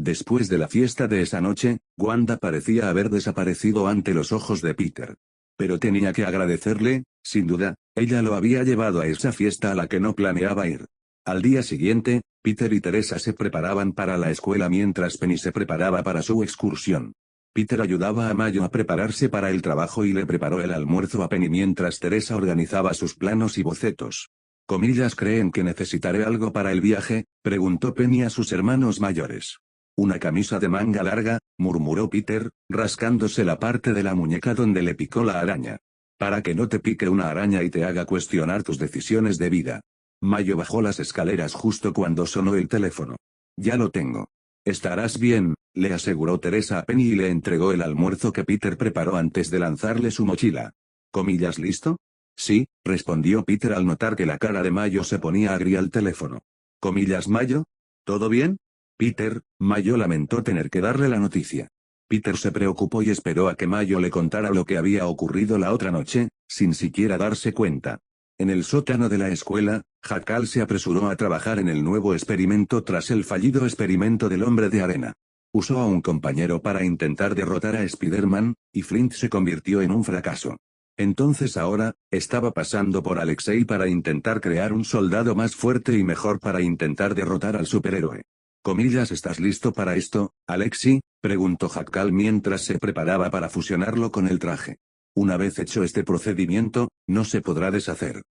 Después de la fiesta de esa noche, Wanda parecía haber desaparecido ante los ojos de Peter. Pero tenía que agradecerle, sin duda, ella lo había llevado a esa fiesta a la que no planeaba ir. Al día siguiente, Peter y Teresa se preparaban para la escuela mientras Penny se preparaba para su excursión. Peter ayudaba a Mayo a prepararse para el trabajo y le preparó el almuerzo a Penny mientras Teresa organizaba sus planos y bocetos. ¿Creen que necesitaré algo para el viaje?, preguntó Penny a sus hermanos mayores. Una camisa de manga larga, murmuró Peter, rascándose la parte de la muñeca donde le picó la araña. Para que no te pique una araña y te haga cuestionar tus decisiones de vida. Mayo bajó las escaleras justo cuando sonó el teléfono. Ya lo tengo. Estarás bien, le aseguró Teresa a Penny y le entregó el almuerzo que Peter preparó antes de lanzarle su mochila. ¿Listo? Sí, respondió Peter al notar que la cara de Mayo se ponía agria al teléfono. ¿Mayo? ¿Todo bien? Peter, Mayo lamentó tener que darle la noticia. Peter se preocupó y esperó a que Mayo le contara lo que había ocurrido la otra noche, sin siquiera darse cuenta. En el sótano de la escuela, Jackal se apresuró a trabajar en el nuevo experimento tras el fallido experimento del hombre de arena. Usó a un compañero para intentar derrotar a Spider-Man, y Flint se convirtió en un fracaso. Entonces ahora, estaba pasando por Alexei para intentar crear un soldado más fuerte y mejor para intentar derrotar al superhéroe. ¿Estás listo para esto, Alexei?, preguntó Jackal mientras se preparaba para fusionarlo con el traje. Una vez hecho este procedimiento, no se podrá deshacer.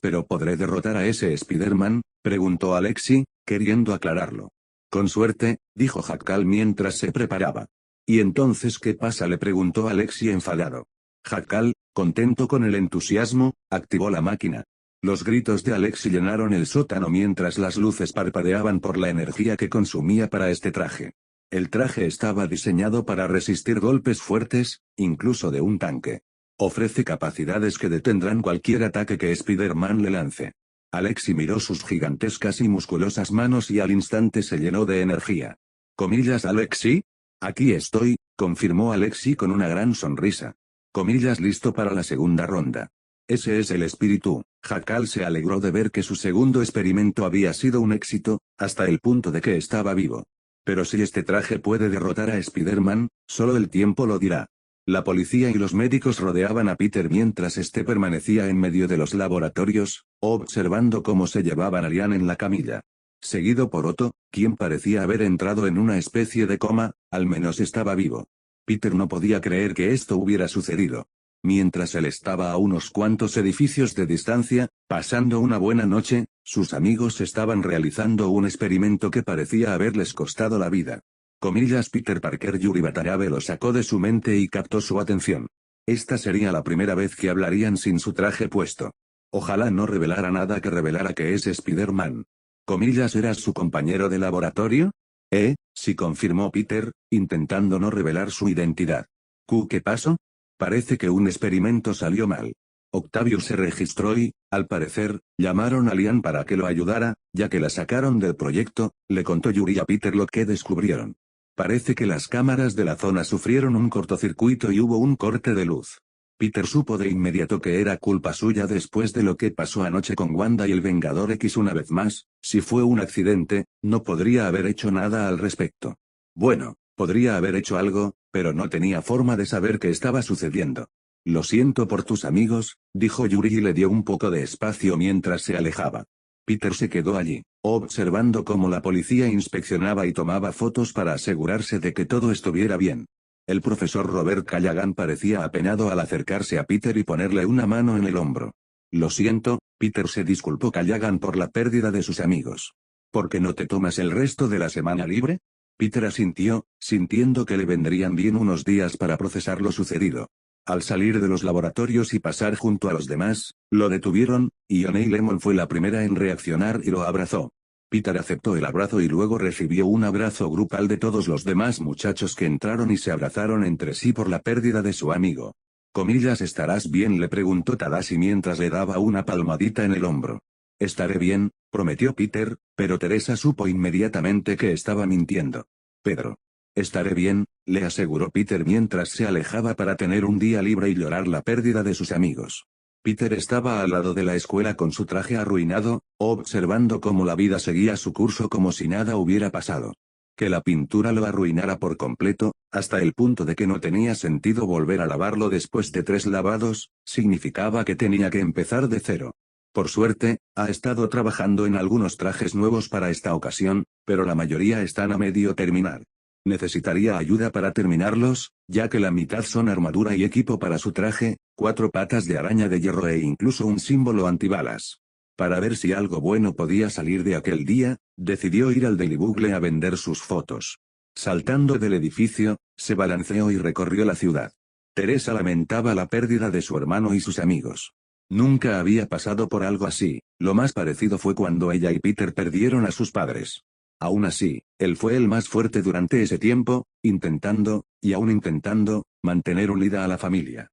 ¿Pero podré derrotar a ese Spider-Man?, preguntó Alexei, queriendo aclararlo. Con suerte, dijo Jackal mientras se preparaba. ¿Y entonces qué pasa?, le preguntó Alexei enfadado. Jackal, contento con el entusiasmo, activó la máquina. Los gritos de Alexei llenaron el sótano mientras las luces parpadeaban por la energía que consumía para este traje. El traje estaba diseñado para resistir golpes fuertes, incluso de un tanque. Ofrece capacidades que detendrán cualquier ataque que Spider-Man le lance. Alexei miró sus gigantescas y musculosas manos y al instante se llenó de energía. ¿Alexei? Aquí estoy, confirmó Alexei con una gran sonrisa. ¿Listo para la segunda ronda? Ese es el espíritu. Jackal se alegró de ver que su segundo experimento había sido un éxito, hasta el punto de que estaba vivo. Pero si este traje puede derrotar a Spider-Man, solo el tiempo lo dirá. La policía y los médicos rodeaban a Peter mientras este permanecía en medio de los laboratorios, observando cómo se llevaban a Lian en la camilla. Seguido por Otto, quien parecía haber entrado en una especie de coma, al menos estaba vivo. Peter no podía creer que esto hubiera sucedido. Mientras él estaba a unos cuantos edificios de distancia, pasando una buena noche, sus amigos estaban realizando un experimento que parecía haberles costado la vida. Peter Parker Yuri Watanabe lo sacó de su mente y captó su atención. Esta sería la primera vez que hablarían sin su traje puesto. Ojalá no revelara nada que revelara que es Spider-Man. ¿Eras su compañero de laboratorio? Sí, confirmó Peter, intentando no revelar su identidad. ¿Qué pasó? Parece que un experimento salió mal. Octavius se registró y, al parecer, llamaron a Lian para que lo ayudara, ya que la sacaron del proyecto, le contó Yuri a Peter lo que descubrieron. Parece que las cámaras de la zona sufrieron un cortocircuito y hubo un corte de luz. Peter supo de inmediato que era culpa suya después de lo que pasó anoche con Wanda y el Vengador X una vez más. Si fue un accidente, no podría haber hecho nada al respecto. Bueno, podría haber hecho algo, pero no tenía forma de saber qué estaba sucediendo. Lo siento por tus amigos, dijo Yuri y le dio un poco de espacio mientras se alejaba. Peter se quedó allí, observando cómo la policía inspeccionaba y tomaba fotos para asegurarse de que todo estuviera bien. El profesor Robert Callaghan parecía apenado al acercarse a Peter y ponerle una mano en el hombro. Lo siento, Peter, se disculpó Callaghan por la pérdida de sus amigos. ¿Por qué no te tomas el resto de la semana libre? Peter asintió, sintiendo que le vendrían bien unos días para procesar lo sucedido. Al salir de los laboratorios y pasar junto a los demás, lo detuvieron, y O'Neill Lemon fue la primera en reaccionar y lo abrazó. Peter aceptó el abrazo y luego recibió un abrazo grupal de todos los demás muchachos que entraron y se abrazaron entre sí por la pérdida de su amigo. ¿Estarás bien?, le preguntó Tadashi mientras le daba una palmadita en el hombro. Estaré bien, prometió Peter, pero Teresa supo inmediatamente que estaba mintiendo. Pedro. Estaré bien, le aseguró Peter mientras se alejaba para tener un día libre y llorar la pérdida de sus amigos. Peter estaba al lado de la escuela con su traje arruinado, observando cómo la vida seguía su curso como si nada hubiera pasado. Que la pintura lo arruinara por completo, hasta el punto de que no tenía sentido volver a lavarlo después de 3 lavados, significaba que tenía que empezar de cero. Por suerte, ha estado trabajando en algunos trajes nuevos para esta ocasión, pero la mayoría están a medio terminar. Necesitaría ayuda para terminarlos, ya que la mitad son armadura y equipo para su traje, 4 patas de araña de hierro e incluso un símbolo antibalas. Para ver si algo bueno podía salir de aquel día, decidió ir al Daily Bugle a vender sus fotos. Saltando del edificio, se balanceó y recorrió la ciudad. Teresa lamentaba la pérdida de su hermano y sus amigos. Nunca había pasado por algo así, lo más parecido fue cuando ella y Peter perdieron a sus padres. Aún así, él fue el más fuerte durante ese tiempo, intentando, y aún intentando, mantener unida a la familia.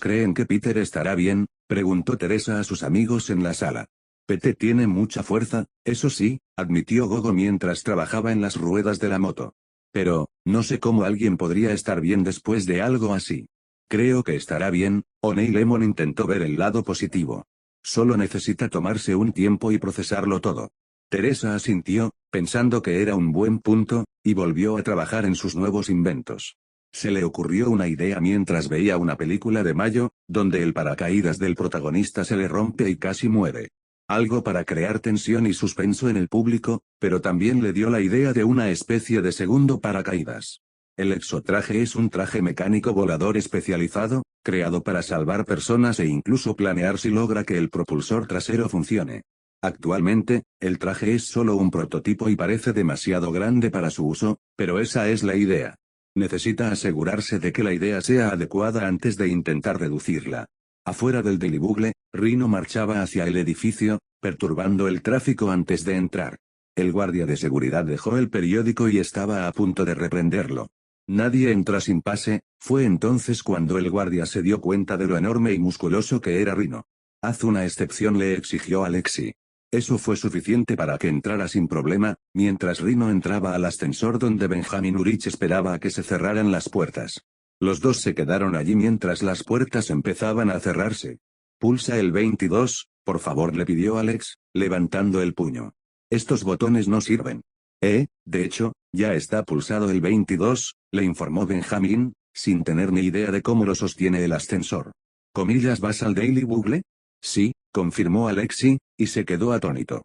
¿Creen que Peter estará bien?, preguntó Teresa a sus amigos en la sala. Pete tiene mucha fuerza, eso sí, admitió Gogo mientras trabajaba en las ruedas de la moto. Pero, no sé cómo alguien podría estar bien después de algo así. Creo que estará bien, O'Neil Lemon intentó ver el lado positivo. Solo necesita tomarse un tiempo y procesarlo todo. Teresa asintió, pensando que era un buen punto, y volvió a trabajar en sus nuevos inventos. Se le ocurrió una idea mientras veía una película de Mayo, donde el paracaídas del protagonista se le rompe y casi muere. Algo para crear tensión y suspenso en el público, pero también le dio la idea de una especie de segundo paracaídas. El exotraje es un traje mecánico volador especializado, creado para salvar personas e incluso planear si logra que el propulsor trasero funcione. Actualmente, el traje es solo un prototipo y parece demasiado grande para su uso, pero esa es la idea. Necesita asegurarse de que la idea sea adecuada antes de intentar reducirla. Afuera del Daily Bugle, Rhino marchaba hacia el edificio, perturbando el tráfico antes de entrar. El guardia de seguridad dejó el periódico y estaba a punto de reprenderlo. Nadie entra sin pase, fue entonces cuando el guardia se dio cuenta de lo enorme y musculoso que era Rhino. Haz una excepción, le exigió Alexi. Eso fue suficiente para que entrara sin problema, mientras Rhino entraba al ascensor donde Benjamin Urich esperaba a que se cerraran las puertas. Los dos se quedaron allí mientras las puertas empezaban a cerrarse. Pulsa el 22, por favor, le pidió Alex, levantando el puño. Estos botones no sirven. De hecho, ya está pulsado el 22, le informó Benjamin, sin tener ni idea de cómo lo sostiene el ascensor. ¿Vas al Daily Bugle? Sí, confirmó Alexi, y se quedó atónito.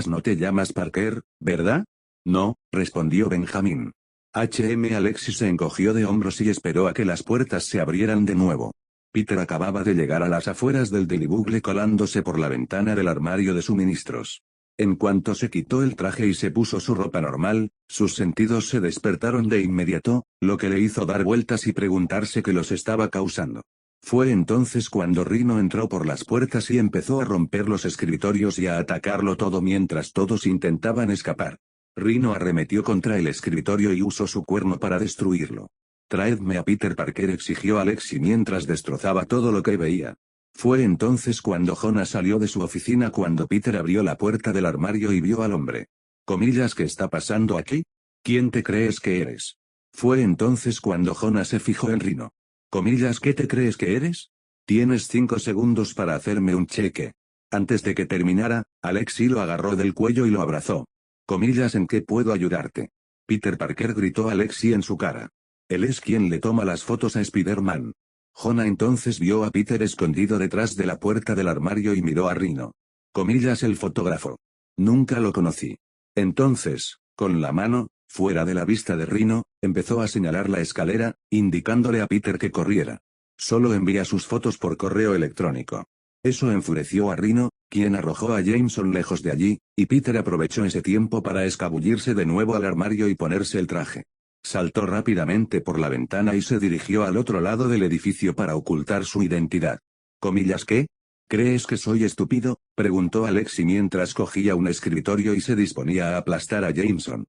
No te llamas Parker, ¿verdad? No, respondió Benjamin. Alexi se encogió de hombros y esperó a que las puertas se abrieran de nuevo. Peter acababa de llegar a las afueras del Daily Bugle colándose por la ventana del armario de suministros. En cuanto se quitó el traje y se puso su ropa normal, sus sentidos se despertaron de inmediato, lo que le hizo dar vueltas y preguntarse qué los estaba causando. Fue entonces cuando Rhino entró por las puertas y empezó a romper los escritorios y a atacarlo todo mientras todos intentaban escapar. Rhino arremetió contra el escritorio y usó su cuerno para destruirlo. Traedme a Peter Parker, exigió Alexi mientras destrozaba todo lo que veía. Fue entonces cuando Jonah salió de su oficina cuando Peter abrió la puerta del armario y vio al hombre. ¿Qué está pasando aquí? ¿Quién te crees que eres? Fue entonces cuando Jonah se fijó en Rhino. ¿Qué te crees que eres? Tienes 5 segundos para hacerme un cheque. Antes de que terminara, Alexi lo agarró del cuello y lo abrazó. ¿En qué puedo ayudarte? Peter Parker, gritó Alexi en su cara. Él es quien le toma las fotos a Spider-Man. Jonah entonces vio a Peter escondido detrás de la puerta del armario y miró a Rhino. El fotógrafo. Nunca lo conocí. Entonces, con la mano, fuera de la vista de Rhino, empezó a señalar la escalera, indicándole a Peter que corriera. Solo envía sus fotos por correo electrónico. Eso enfureció a Rhino, quien arrojó a Jameson lejos de allí, y Peter aprovechó ese tiempo para escabullirse de nuevo al armario y ponerse el traje. Saltó rápidamente por la ventana y se dirigió al otro lado del edificio para ocultar su identidad. ¿Qué? ¿Crees que soy estúpido?, preguntó Alexi mientras cogía un escritorio y se disponía a aplastar a Jameson.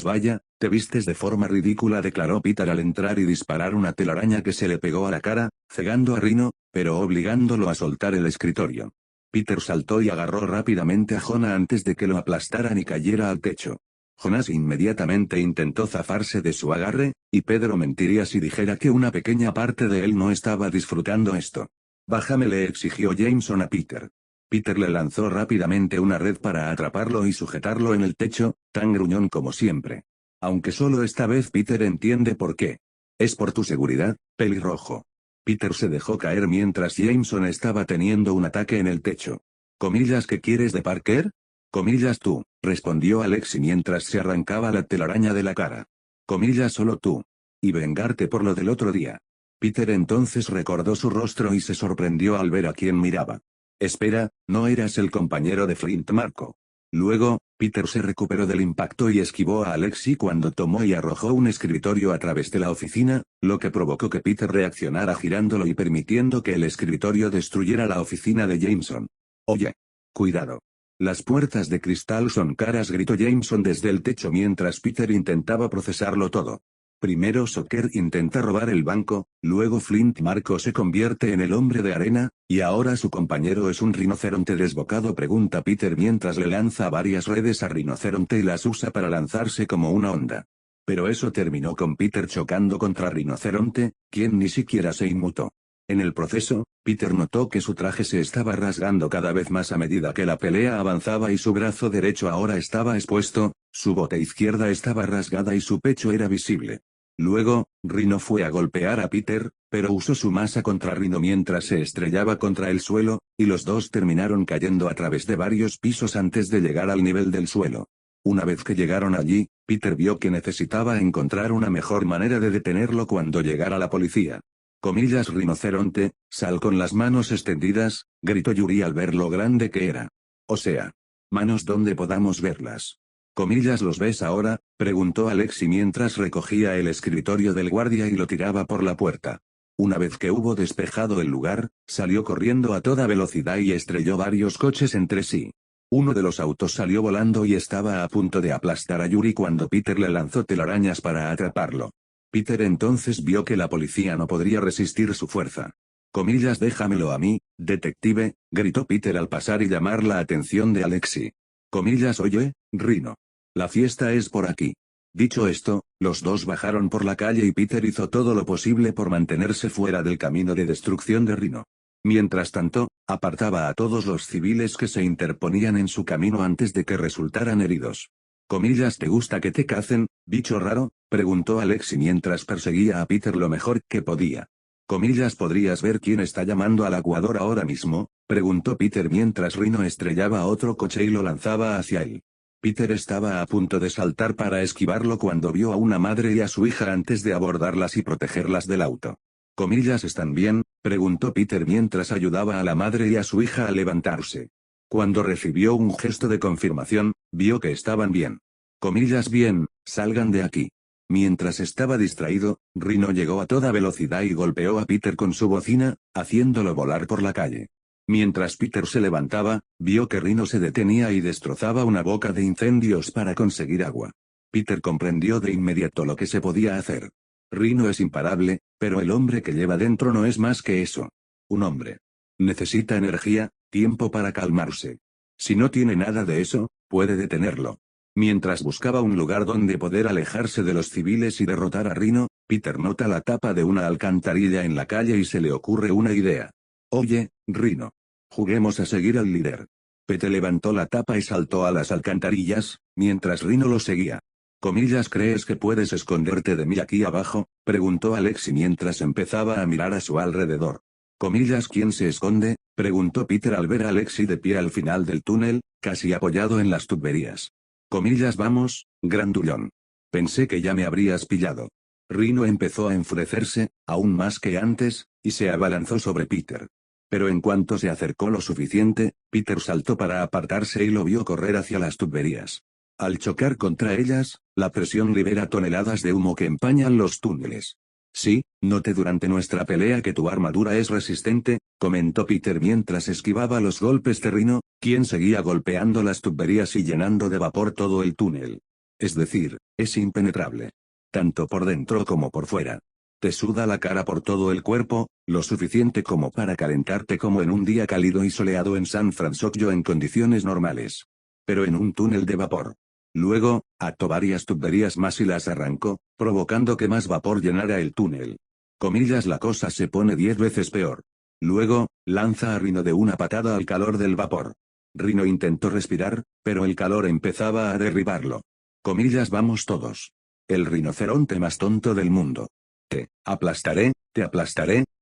Vaya, te vistes de forma ridícula, declaró Peter al entrar y disparar una telaraña que se le pegó a la cara, cegando a Rhino, pero obligándolo a soltar el escritorio. Peter saltó y agarró rápidamente a Jonah antes de que lo aplastaran y cayera al techo. Jonas inmediatamente intentó zafarse de su agarre, y Pedro mentiría si dijera que una pequeña parte de él no estaba disfrutando esto. Bájame, le exigió Jameson a Peter. Peter le lanzó rápidamente una red para atraparlo y sujetarlo en el techo, tan gruñón como siempre. Aunque solo esta vez Peter entiende por qué. Es por tu seguridad, pelirrojo. Peter se dejó caer mientras Jameson estaba teniendo un ataque en el techo. ¿Comillas qué quieres de Parker? Comillas tú, respondió Alexi mientras se arrancaba la telaraña de la cara. Comillas solo tú. Y vengarte por lo del otro día. Peter entonces recordó su rostro y se sorprendió al ver a quien miraba. Espera, ¿no eras el compañero de Flint Marco? Luego, Peter se recuperó del impacto y esquivó a Alexi cuando tomó y arrojó un escritorio a través de la oficina, lo que provocó que Peter reaccionara girándolo y permitiendo que el escritorio destruyera la oficina de Jameson. Oye. Cuidado. Las puertas de cristal son caras, gritó Jameson desde el techo mientras Peter intentaba procesarlo todo. Primero Soccer intenta robar el banco, luego Flint Marco se convierte en el hombre de arena, y ahora su compañero es un rinoceronte desbocado, pregunta Peter mientras le lanza varias redes a Rinoceronte y las usa para lanzarse como una onda. Pero eso terminó con Peter chocando contra Rinoceronte, quien ni siquiera se inmutó. En el proceso, Peter notó que su traje se estaba rasgando cada vez más a medida que la pelea avanzaba y su brazo derecho ahora estaba expuesto, su bota izquierda estaba rasgada y su pecho era visible. Luego, Rhino fue a golpear a Peter, pero usó su masa contra Rhino mientras se estrellaba contra el suelo, y los dos terminaron cayendo a través de varios pisos antes de llegar al nivel del suelo. Una vez que llegaron allí, Peter vio que necesitaba encontrar una mejor manera de detenerlo cuando llegara la policía. Comillas Rinoceronte, sal con las manos extendidas, gritó Yuri al ver lo grande que era. O sea, manos donde podamos verlas. Comillas ¿los ves ahora? Preguntó Alexi mientras recogía el escritorio del guardia y lo tiraba por la puerta. Una vez que hubo despejado el lugar, salió corriendo a toda velocidad y estrelló varios coches entre sí. Uno de los autos salió volando y estaba a punto de aplastar a Yuri cuando Peter le lanzó telarañas para atraparlo. Peter entonces vio que la policía no podría resistir su fuerza. Comillas déjamelo a mí, detective, gritó Peter al pasar y llamar la atención de Alexi. Comillas oye, Rhino. La fiesta es por aquí. Dicho esto, los dos bajaron por la calle y Peter hizo todo lo posible por mantenerse fuera del camino de destrucción de Rhino. Mientras tanto, apartaba a todos los civiles que se interponían en su camino antes de que resultaran heridos. Comillas ¿te gusta que te cacen, bicho raro? Preguntó Alexi mientras perseguía a Peter lo mejor que podía. Comillas ¿podrías ver quién está llamando al aguador ahora mismo? Preguntó Peter mientras Rhino estrellaba a otro coche y lo lanzaba hacia él. Peter estaba a punto de saltar para esquivarlo cuando vio a una madre y a su hija antes de abordarlas y protegerlas del auto. Comillas ¿están bien? Preguntó Peter mientras ayudaba a la madre y a su hija a levantarse. Cuando recibió un gesto de confirmación, vio que estaban bien. Comillas bien, salgan de aquí. Mientras estaba distraído, Rhino llegó a toda velocidad y golpeó a Peter con su bocina, haciéndolo volar por la calle. Mientras Peter se levantaba, vio que Rhino se detenía y destrozaba una boca de incendios para conseguir agua. Peter comprendió de inmediato lo que se podía hacer. Rhino es imparable, pero el hombre que lleva dentro no es más que eso. Un hombre. Necesita energía, tiempo para calmarse. Si no tiene nada de eso, puede detenerlo. Mientras buscaba un lugar donde poder alejarse de los civiles y derrotar a Rhino, Peter nota la tapa de una alcantarilla en la calle y se le ocurre una idea. Oye, Rhino. Juguemos a seguir al líder. Peter levantó la tapa y saltó a las alcantarillas, mientras Rhino lo seguía. Comillas ¿crees que puedes esconderte de mí aquí abajo? Preguntó Alexi mientras empezaba a mirar a su alrededor. Comillas ¿quién se esconde? Preguntó Peter al ver a Alexi de pie al final del túnel, casi apoyado en las tuberías. Comillas vamos, grandullón. Pensé que ya me habrías pillado. Rhino empezó a enfurecerse, aún más que antes, y se abalanzó sobre Peter. Pero en cuanto se acercó lo suficiente, Peter saltó para apartarse y lo vio correr hacia las tuberías. Al chocar contra ellas, la presión libera toneladas de humo que empañan los túneles. Sí, noté durante nuestra pelea que tu armadura es resistente, comentó Peter mientras esquivaba los golpes de Rhino, quien seguía golpeando las tuberías y llenando de vapor todo el túnel. Es decir, es impenetrable. Tanto por dentro como por fuera. Te suda la cara por todo el cuerpo, lo suficiente como para calentarte como en un día cálido y soleado en San Francisco en condiciones normales. Pero en un túnel de vapor. Luego, ató varias tuberías más y las arrancó, provocando que más vapor llenara el túnel. Comillas la cosa se pone 10 veces peor. Luego, lanza a Rhino de una patada al calor del vapor. Rhino intentó respirar, pero el calor empezaba a derribarlo. Comillas, vamos todos. El rinoceronte más tonto del mundo. Te aplastaré,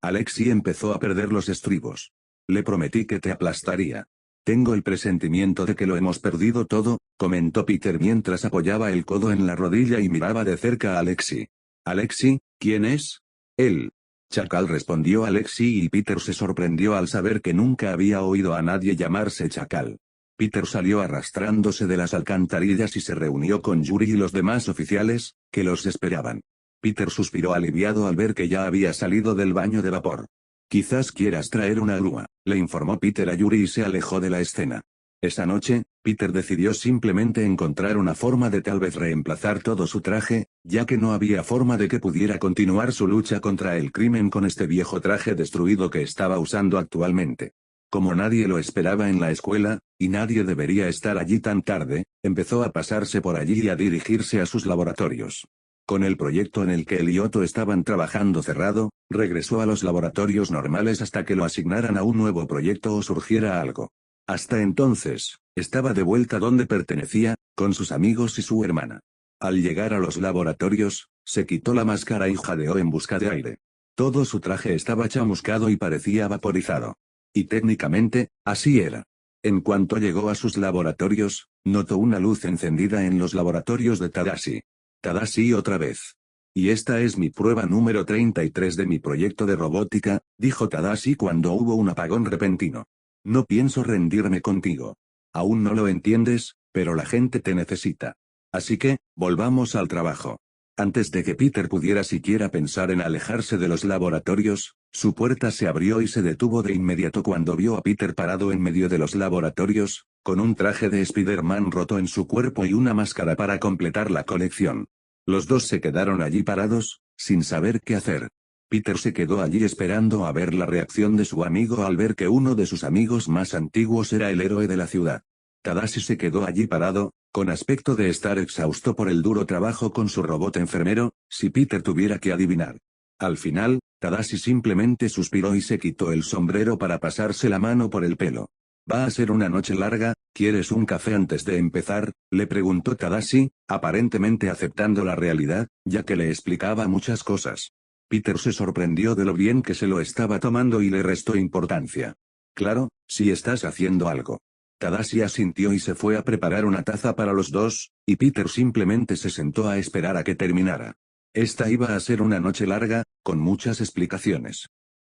Alexi empezó a perder los estribos. Le prometí que te aplastaría. Tengo el presentimiento de que lo hemos perdido todo, comentó Peter mientras apoyaba el codo en la rodilla y miraba de cerca a Alexi. Alexi, ¿quién es? Él. Chacal, respondió Alexi, y Peter se sorprendió al saber que nunca había oído a nadie llamarse Chacal. Peter salió arrastrándose de las alcantarillas y se reunió con Yuri y los demás oficiales, que los esperaban. Peter suspiró aliviado al ver que ya había salido del baño de vapor. Quizás quieras traer una grúa, le informó Peter a Yuri y se alejó de la escena. Esa noche, Peter decidió simplemente encontrar una forma de tal vez reemplazar todo su traje, ya que no había forma de que pudiera continuar su lucha contra el crimen con este viejo traje destruido que estaba usando actualmente. Como nadie lo esperaba en la escuela, y nadie debería estar allí tan tarde, empezó a pasarse por allí y a dirigirse a sus laboratorios. Con el proyecto en el que él y Otto estaban trabajando cerrado, regresó a los laboratorios normales hasta que lo asignaran a un nuevo proyecto o surgiera algo. Hasta entonces, estaba de vuelta donde pertenecía, con sus amigos y su hermana. Al llegar a los laboratorios, se quitó la máscara y jadeó en busca de aire. Todo su traje estaba chamuscado y parecía vaporizado. Y técnicamente, así era. En cuanto llegó a sus laboratorios, notó una luz encendida en los laboratorios de Tadashi. Tadashi otra vez. Y esta es mi prueba número 33 de mi proyecto de robótica, dijo Tadashi cuando hubo un apagón repentino. No pienso rendirme contigo. Aún no lo entiendes, pero la gente te necesita. Así que, volvamos al trabajo. Antes de que Peter pudiera siquiera pensar en alejarse de los laboratorios, su puerta se abrió y se detuvo de inmediato cuando vio a Peter parado en medio de los laboratorios, con un traje de Spider-Man roto en su cuerpo y una máscara para completar la colección. Los dos se quedaron allí parados, sin saber qué hacer. Peter se quedó allí esperando a ver la reacción de su amigo al ver que uno de sus amigos más antiguos era el héroe de la ciudad. Tadashi se quedó allí parado, con aspecto de estar exhausto por el duro trabajo con su robot enfermero, si Peter tuviera que adivinar. Al final, Tadashi simplemente suspiró y se quitó el sombrero para pasarse la mano por el pelo. Va a ser una noche larga, ¿quieres un café antes de empezar?, le preguntó Tadashi, aparentemente aceptando la realidad, ya que le explicaba muchas cosas. Peter se sorprendió de lo bien que se lo estaba tomando y le restó importancia. Claro, si estás haciendo algo. Tadashi asintió y se fue a preparar una taza para los dos, y Peter simplemente se sentó a esperar a que terminara. Esta iba a ser una noche larga, con muchas explicaciones.